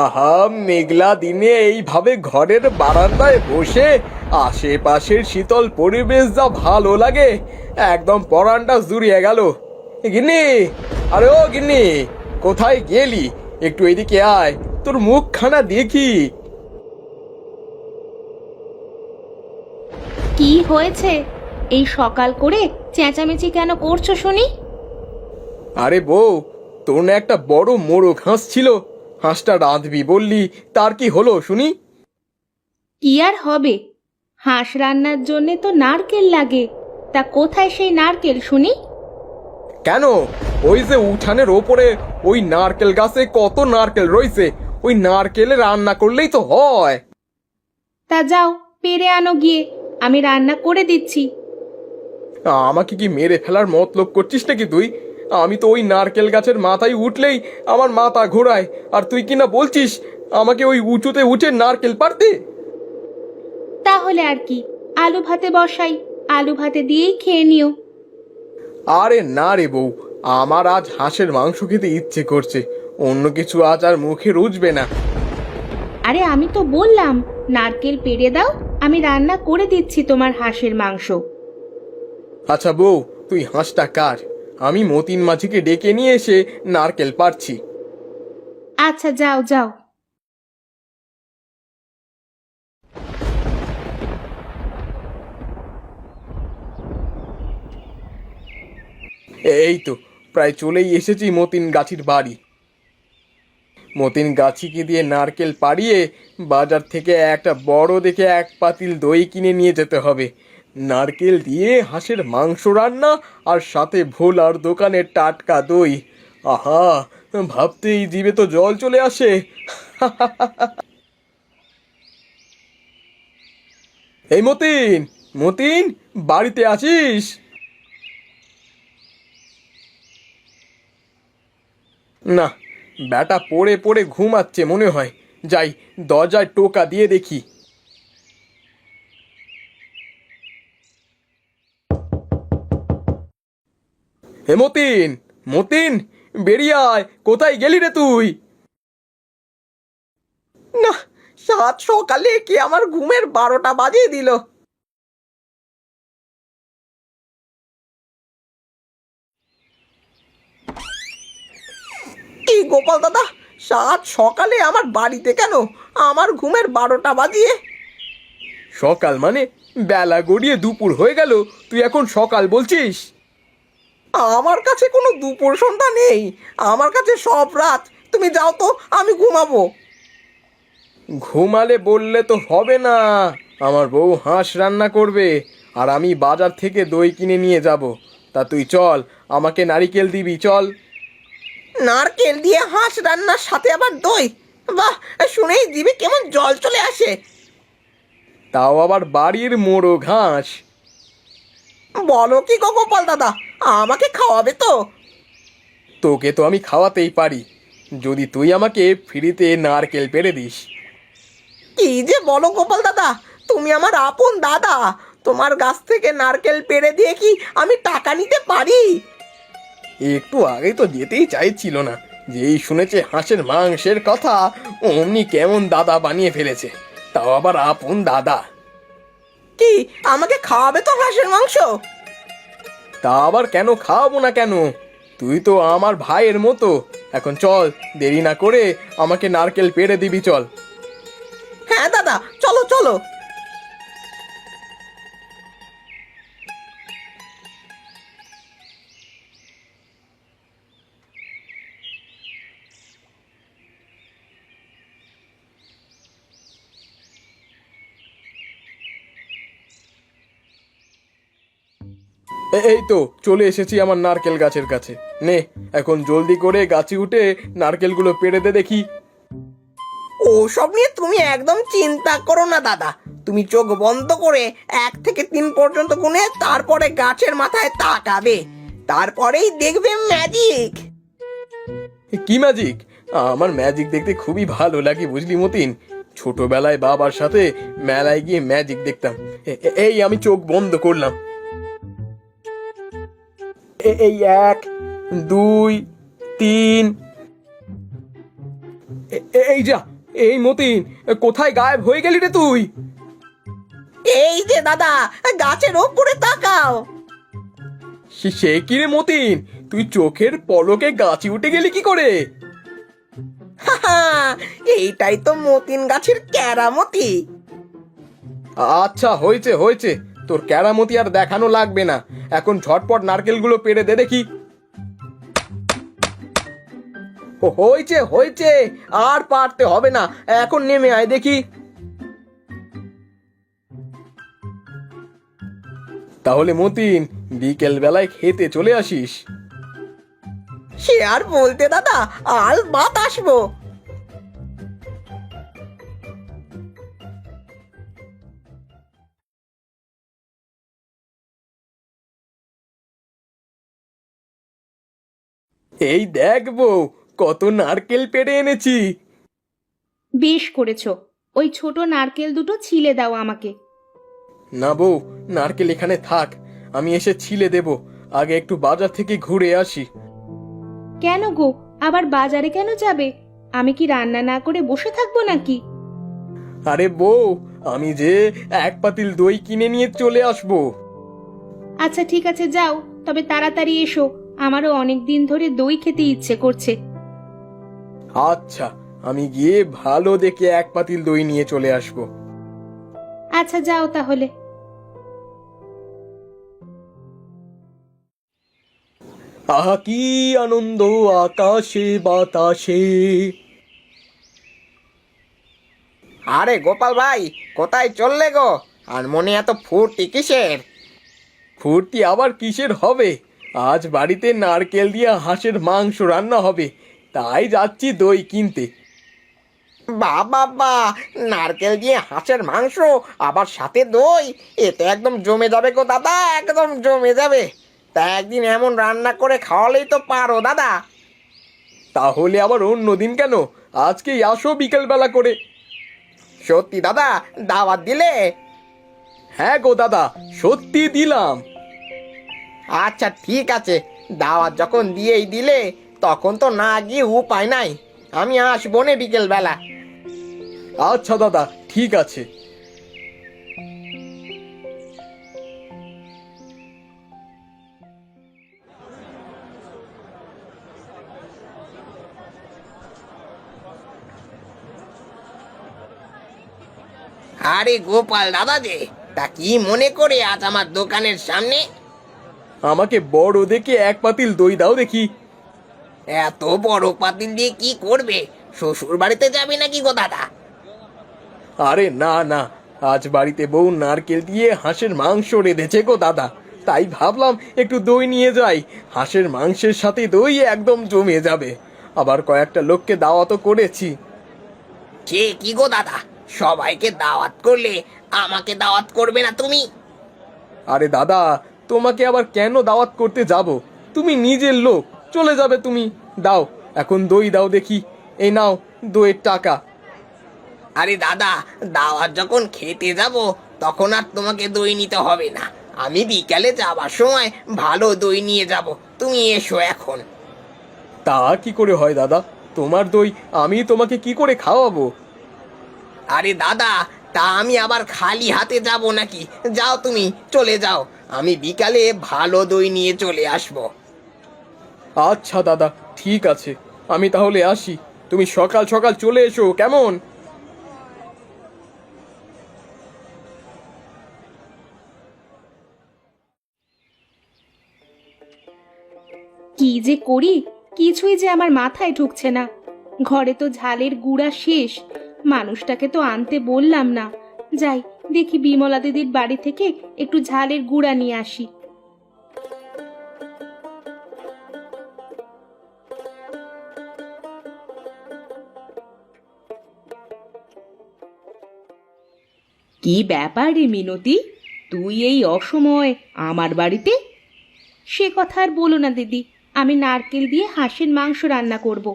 আহা, মেঘলা দিনে এইভাবে ঘরের বারান্দায় বসে আশেপাশের শীতল পরিবেশ যা ভালো লাগে, একদম পরানটা জুড়িয়ে গেল। গিন্নি, আরে ও গিন্নি, কোথায় গেলি? একটু এদিকে আয়, তোর মুখখানা দেখি। কি হয়েছে? এই সকাল করে চেঁচামেচি কেন করছো শুনি? আরে বউ, তোর না একটা বড় মোরগ হাঁস ছিল, হাঁসটা রাঁধবি বললি, তার কি হলো শুনি? কি আর হবে, হাঁস রান্নার জন্যে তো নারকেল লাগে। তা কোথায় সেই নারকেল শুনি? কেন, ওই যে উঠানের ওপরে ওই নারকেল গাছে কত নারকেল রয়েছে, ওই নারকেলে রান্না করলেই তো হয়। তা যাও পেরে আনো গিয়ে, আমি রান্না করে দিচ্ছি। আমাকে কি মেরে ফেলার মতলব করছিস নাকি তুই? আমি তো ওই নারকেল গাছের মাথায় উঠলেই আমার মাথা ঘোরায়, আর তুই কি না বলছিস আমাকে ওই উঁচুতে উঠে নারকেল পারতে? তাহলে আর কি, আলু ভাতে বসাই, আলু ভাতে দিয়েই খেয়ে নিও। আরে না রে বউ, আমার আজ হাঁসের মাংস খেতে ইচ্ছে করছে, অন্য কিছু আজ আর মুখে রুচবে না। আরে আমি তো বললাম নারকেল পেড়ে দাও, আমি রান্না করে দিচ্ছি তোমার হাঁসের মাংস। আচ্ছা বউ, তুই হাঁসটা কাট, আমি মতিন মাঝিকে ডেকে নিয়ে এসে নারকেল পারছি। আচ্ছা যাও যাও। এই তো প্রায় চলেই এসেছি মতিন গাছির বাড়ি। মতিন গাছিকে দিয়ে নারকেল পাড়িয়ে বাজার থেকে একটা বড় দেখে এক পাতিল দই কিনে নিয়ে যেতে হবে। নারকেল দিয়ে হাঁসের মাংস রান্না, আর সাথে ভোলার দোকানের টাটকা দই। আহা, ভাবতেই জিভে তো জল চলে আসে। এই মতিন, মতিন, বাড়িতে আছিস? না, ব্যাটা পড়ে পড়ে ঘুমাচ্ছে মনে হয়। যাই, দরজায় টোকা দিয়ে দেখি। হে মতিন, মতিন, বেরিয়ে আয়, কোথায় গেলি রে তুই? না, সাত সকালে কি আমার ঘুমের 12টা বাজিয়ে দিল। কি গোপাল দাদা, সাত সকালে আমার বাড়িতে কেন, আমার ঘুমের 12টা বাজিয়ে? সকাল মানে বেলা গড়িয়ে দুপুর হয়ে গেল, তুই এখন সকাল বলছিস? আমার কাছে কোনো দুপুর সন্ধ্যা নেই, আমার কাছে সব রাত। তুমি যাও তো, আমি ঘুমাবো। ঘুমালে বললে তো হবে না, আমার বউ হাঁস রান্না করবে, আর আমি বাজার থেকে দই কিনে নিয়ে যাব। তা তুই চল, আমাকে নারিকেল দিবি, চল। নারকেল দিয়ে হাঁস রান্নার সাথে আবার দই? বাহ, শুনেই জিভে কেমন জল চলে আসে। তাও আবার বাড়ির মোরগ হাঁস। বলো কি গো গোপাল দাদা, আমাকে খাওয়াবে তো? তোকে তো আমি খাওয়াতেই পারি, যদি তুই আমাকে ফ্রিতে নারকেল পেড়ে দিস। কি যে বলো গোপাল দাদা, তুমি আমার আপন দাদা, তোমার গাছ থেকে নারকেল পেড়ে দিয়ে কি আমি টাকা নিতে পারি? একটু আগে তো যেতেই চাইছিল না, যেই শুনেছে হাঁসের মাংসের কথা, অমনি কেমন দাদা বানিয়ে ফেলেছে, তাও আবার আপন দাদা। কি, আমাকে খাওয়াবে তো হাঁসের মাংস? তা আবার কেন খাওয়াবো না কেন, তুই তো আমার ভাইয়ের মতো। এখন চল, দেরি না করে আমাকে নারকেল পেড়ে দিবি, চল। হ্যাঁ দাদা, চলো চলো। এই তো চলে এসেছি আমার নারকেল গাছের কাছে। নে, এখন জলদি করে গাছে উঠে নারকেলগুলো পেড়ে দে দেখি। ওসব নিয়ে তুমি একদম চিন্তা করো না দাদা, তুমি চোখ বন্ধ করে 1 থেকে 3 পর্যন্ত গুনে তারপরে গাছের মাথায় তাকাবে, তারপরেই দেখবে ম্যাজিক। কি ম্যাজিক? আমার ম্যাজিক দেখতে খুবই ভালো লাগে বুঝলি মতিন, ছোটবেলায় বাবার সাথে মেলায় গিয়ে ম্যাজিক দেখতাম। এই আমি চোখ বন্ধ করলাম, এই 1, 2, 3, এই যা, এই মতিন, কোথায় গায়েব হয়ে গেলি রে তুই? এই যে দাদা, গাছের ওপরে তাকাও। সে কি রে মতিন, তুই চোখের পলকে গাছে উঠে গেলি কি করে? হাহা, এইটাই তো মতিন গাছের কেরামতি। আচ্ছা, হয়েছে হয়েছে, তোর কেরামতি আর দেখানো লাগবে না। এখন ঝটপট নারকেলগুলো পেড়ে দে দেখি। হয়েছে হয়েছে, আর পারতে হবে না, এখন নেমে আয় দেখি। তাহলে মতিন, বিকেল বেলায় খেতে চলে আসিস। সে আর বলতে দাদা, আল বাত আসবো। এই দেখ বউ, কত নারকেল পেড়ে এনেছি। বেশ করেছো। ওই ছোট নারকেল দুটো ছিলে দাও আমাকে। না বউ, নারকেল এখানে থাক, আমি এসে ছিলে দেব। আগে একটু বাজার থেকে ঘুরে আসি। কেন গো, আবার বাজারে কেন যাবে? আমি কি রান্না না করে বসে থাকবো নাকি? আরে বউ, আমি যে এক পাতিল দই কিনে নিয়ে চলে আসবো। আচ্ছা ঠিক আছে, যাও, তবে তাড়াতাড়ি এসো। আমারও অনেক দিন ধরে দই খেতে ইচ্ছে করছে। আচ্ছা, আমি গিয়ে ভালো দেখে এক পাতিল দই নিয়ে চলে আসবো। আচ্ছা যাও তাহলে। আহা কি আনন্দ আকাশে বাতাসে। আরে গোপাল ভাই, কোথায় চললে গো? আর মনে এত ফুর্তি কিসের? ফুর্তি আবার কিসের হবে? আজ বাড়িতে নারকেল দিয়ে হাঁসের মাংস রান্না হবে, তাই যাচ্ছি দই কিনতে। বাবা, নারকেল দিয়ে হাঁসের মাংস, আবার সাথে দই, এ তো একদম জমে যাবে গো দাদা, একদম জমে যাবে। তা একদিন এমন রান্না করে খাওয়ালেই তো পারো দাদা। তাহলে আবার অন্য দিন কেন, আজকেই আসো বিকেল বেলা করে। সত্যি দাদা, দাওয়াত দিলে? হ্যাঁ গো দাদা, সত্যি দিলাম। আচ্ছা ঠিক আছে, দাওয়াত যখন দিয়েই দিলে, তখন তো না গিয়ে উপায় নাই। আমি আসবো নে বিকেল বেলা। আচ্ছা দাদা, ঠিক আছে। আরে গোপাল দাদা যে, তা কি মনে করে আজ আমার দোকানের সামনে? আমাকে বড় দেখে এক পাতিল দই দাও দেখি। এত বড় পাতিল দিয়ে কি করবে? শ্বশুর বাড়িতে যাবে নাকি গো দাদা? আরে না না, আজ বাড়িতে বউ নারকেল দিয়ে হাঁসের মাংস রেঁধেছে গো দাদা, তাই ভাবলাম একটু দই নিয়ে যাই। হাঁসের মাংসের সাথে দই একদম জমে যাবে। আবার কয়েকটা লোককে দাওয়াতও করেছি। সে কি গো দাদা, সবাইকে দাওয়াত করলে আমাকে দাওয়াত করবে না তুমি? আরে দাদা, তোমাকে আবার কেন দাওয়াত করতে যাব? তুমি নিজের লোক, চলে যাবে তুমি। দাও, এখন দই দাও দেখি। এই নাও দইয়ের টাকা। আরে দাদা, দাওয়াত যখন খেতে যাব, তখন আর তোমাকে দই নিতে হবে না। আমি বিকালে যাবার সময় ভালো দই নিয়ে যাব, তুমি এসো এখন। তা কি করে হয় দাদা? তোমার দই আমি তোমাকে কি করে খাওয়াবো? আরে দাদা, তা আমি আবার খালি হাতে যাব নাকি? যাও তুমি, চলে যাও, আমি বিকালে ভালো দই নিয়ে চলে আসবো। আচ্ছা দাদা, ঠিক আছে, আমি তাহলে আসি। তুমি সকাল সকাল চলে এসো কেমন? কি যে করি, কিছুই যে আমার মাথায় ঢুকছে না। ঘরে তো ঝালের গুঁড়া শেষ, মানুষটাকে তো আনতে বললাম না। যাই দেখি বিমলা দিদির বাড়ি থেকে একটু ঝালের গুঁড়া নিয়ে আসি। কি ব্যাপার রে মিনতি, তুই এই অসময় আমার বাড়িতে? সে কথা আর বলো না দিদি, আমি নারকেল দিয়ে হাঁসের মাংস রান্না করব,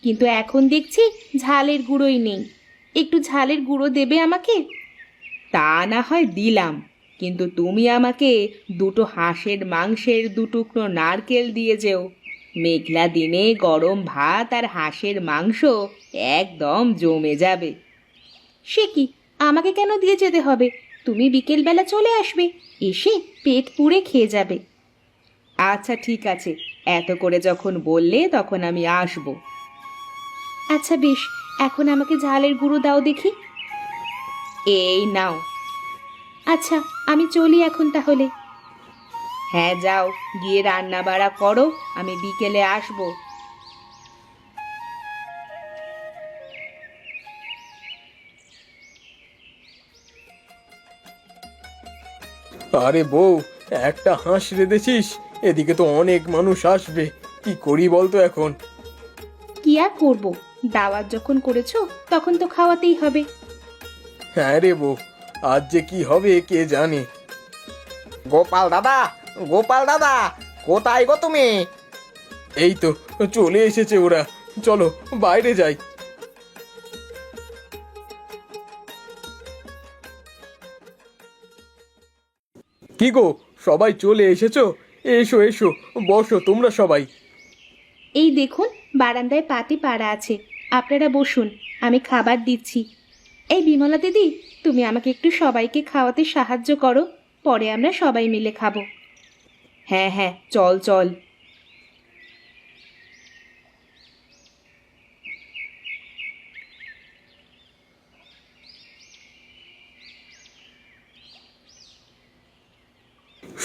কিন্তু এখন দেখছি ঝালের গুঁড়োই নেই। একটু ঝালের গুঁড়ো দেবে আমাকে? তা না হয় দিলাম, কিন্তু তুমি আমাকে দুটো হাঁসের মাংসের 2 টুকরো নারকেল দিয়ে যেও। মেঘলা দিনে গরম ভাত আর হাঁসের মাংস একদম জমে যাবে। সে কি, আমাকে কেন দিয়ে যেতে হবে? তুমি বিকেলবেলা চলে আসবে, এসে পেট পুড়ে খেয়ে যাবে। আচ্ছা ঠিক আছে, এত করে যখন বললে তখন আমি আসব। আচ্ছা বেশ, এখন আমাকে ঝালের গুঁড়ো দাও দেখি। এই নাও। আচ্ছা আমি চলি এখন তাহলে। হ্যাঁ যাও, গিয়ে রান্না বাড়া করো, আমি বিকেলে আসবো। আরে বউ, একটা হাঁস রেঁধেছিস? এদিকে তো অনেক মানুষ আসবে, কি করি বলতো এখন? কি আর করবো, দাওয়াত যখন করেছো তখন তো খাওয়াতেই হবে। হ্যাঁ রে বউ, আজ যে কি হবে কে জানে। গোপাল দাদা, গোপাল দাদা, কোথায় গো তুমি? এই তো চলে এসেছে ওরা, চলো বাইরে যাই। কি গো, সবাই চলে এসেছো? এসো এসো, বসো তোমরা সবাই। এই দেখুন, বারান্দায় পাটি পাড়া আছে, আপনারা বসুন, আমি খাবার দিচ্ছি। এই বিমলা দিদি, তুমি আমাকে একটু সবাইকে খাওয়াতে সাহায্য করো, পরে আমরা সবাই মিলে খাবো। হ্যাঁ হ্যাঁ, চল চল।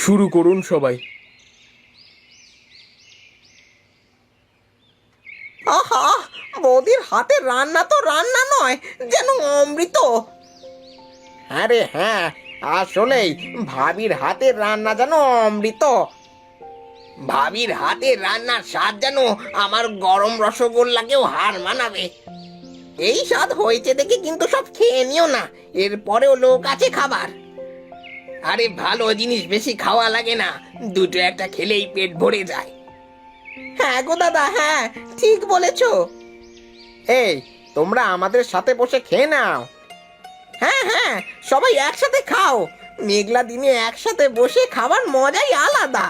শুরু করুন সবাই। আহা, বৌদির হাতের রান্না তো রান্না নয়, যেন অমৃত। আরে হ্যাঁ, আসলেই ভাবির হাতের রান্না যেন অমৃত। ভাবির হাতের রান্নার স্বাদ যেন আমার গরম রসগোল্লাকেও হার মানাবে। এই স্বাদ হয়েছে দেখে কিন্তু সব খেয়ে নিও না, এরপরেও লোক আছে খাবার। আরে ভালো জিনিস বেশি খাওয়া লাগে না, দুটো একটা খেলেই পেট ভরে যায়। হ্যাঁ গো দাদা, হ্যাঁ ঠিক বলেছ। এই, তোমরা আমাদের সাথে বসে খেয়ে নাও। হ্যাঁ হ্যাঁ, সবাই একসাথে খাও, মেঘলা দিনে একসাথে বসে খাবার মজাই আলাদা।